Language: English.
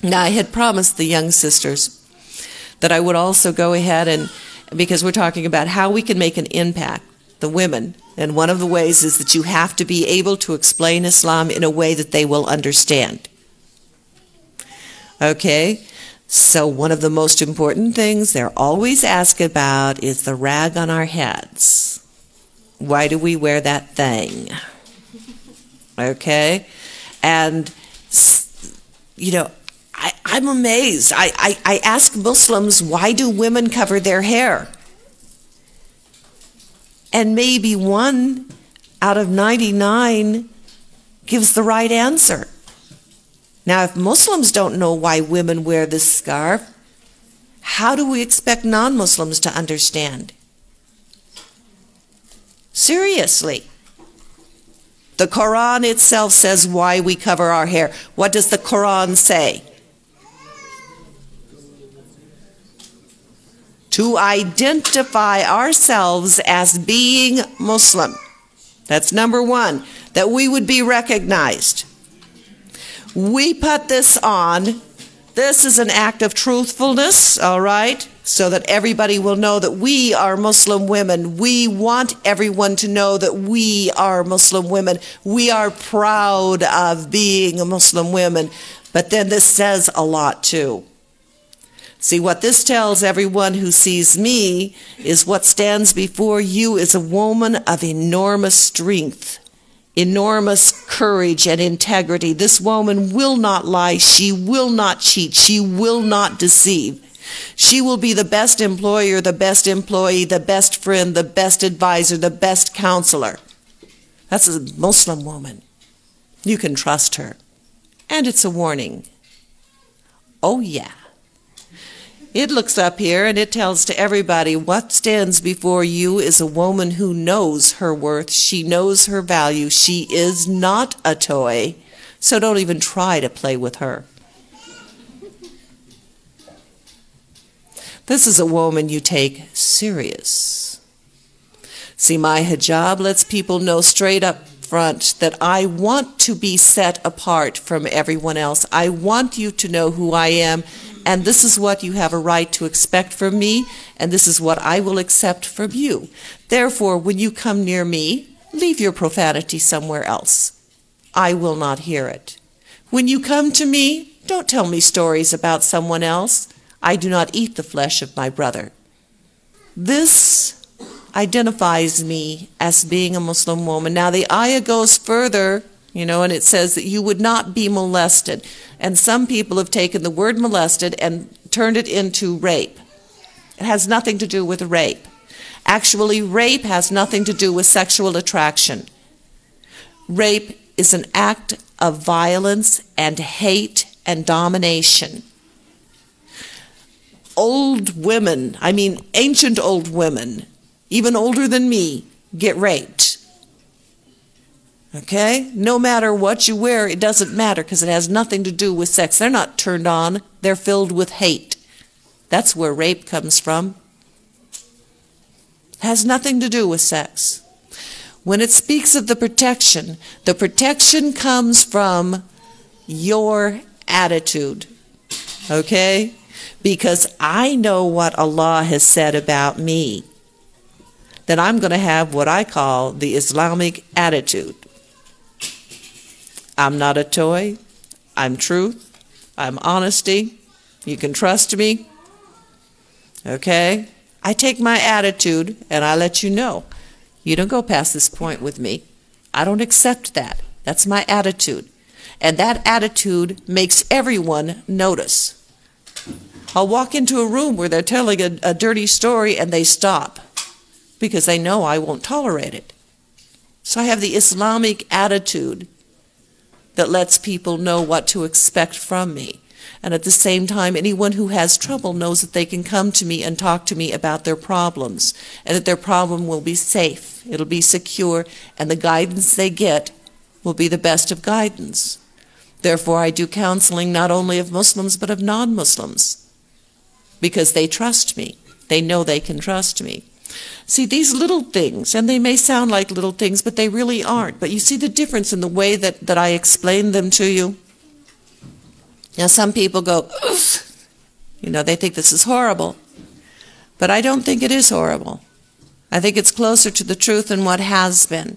Now, I had promised the young sisters that I would also go ahead and, because we're talking about how we can make an impact, the women, and one of the ways is that you have to be able to explain Islam in a way that they will understand. Okay? So one of the most important things they're always asked about is the rag on our heads. Why do we wear that thing? Okay? And, you know, I'm amazed. I ask Muslims, why do women cover their hair? And maybe 1 out of 99 gives the right answer. Now, if Muslims don't know why women wear this scarf, how do we expect non-Muslims to understand? Seriously. The Quran itself says why we cover our hair. What does the Quran say? To identify ourselves as being Muslim. That's number 1, that we would be recognized. We put this on. This is an act of truthfulness, all right, so that everybody will know that we are Muslim women. We want everyone to know that we are Muslim women. We are proud of being Muslim women. But then this says a lot, too. See, what this tells everyone who sees me is what stands before you is a woman of enormous strength, enormous courage and integrity. This woman will not lie. She will not cheat. She will not deceive. She will be the best employer, the best employee, the best friend, the best advisor, the best counselor. That's a Muslim woman. You can trust her. And it's a warning. Oh, yeah. It looks up here and it tells to everybody what stands before you is a woman who knows her worth. She knows her value. She is not a toy, so don't even try to play with her. This is a woman you take serious. See, my hijab lets people know straight up front that I want to be set apart from everyone else. I want you to know who I am. And this is what you have a right to expect from me, and this is what I will accept from you. Therefore, when you come near me, leave your profanity somewhere else. I will not hear it. When you come to me, don't tell me stories about someone else. I do not eat the flesh of my brother. This identifies me as being a Muslim woman. Now, the ayah goes further, you know, and it says that you would not be molested. And some people have taken the word molested and turned it into rape. It has nothing to do with rape. Actually, rape has nothing to do with sexual attraction. Rape is an act of violence and hate and domination. Old women, I mean ancient old women, even older than me, get raped. Okay? No matter what you wear, it doesn't matter because it has nothing to do with sex. They're not turned on. They're filled with hate. That's where rape comes from. It has nothing to do with sex. When it speaks of the protection comes from your attitude. Okay? Because I know what Allah has said about me. Then I'm going to have what I call the Islamic attitude. I'm not a toy. I'm truth. I'm honesty. You can trust me. Okay? I take my attitude and I let you know. You don't go past this point with me. I don't accept that. That's my attitude. And that attitude makes everyone notice. I'll walk into a room where they're telling a dirty story and they stop because they know I won't tolerate it. So I have the Islamic attitude that lets people know what to expect from me. And at the same time, anyone who has trouble knows that they can come to me and talk to me about their problems, and that their problem will be safe, it'll be secure, and the guidance they get will be the best of guidance. Therefore, I do counseling not only of Muslims, but of non-Muslims, because they trust me. They know they can trust me. See, these little things, and they may sound like little things, but they really aren't. But you see the difference in the way that I explain them to you? Now, some people go, they think this is horrible. But I don't think it is horrible. I think it's closer to the truth than what has been.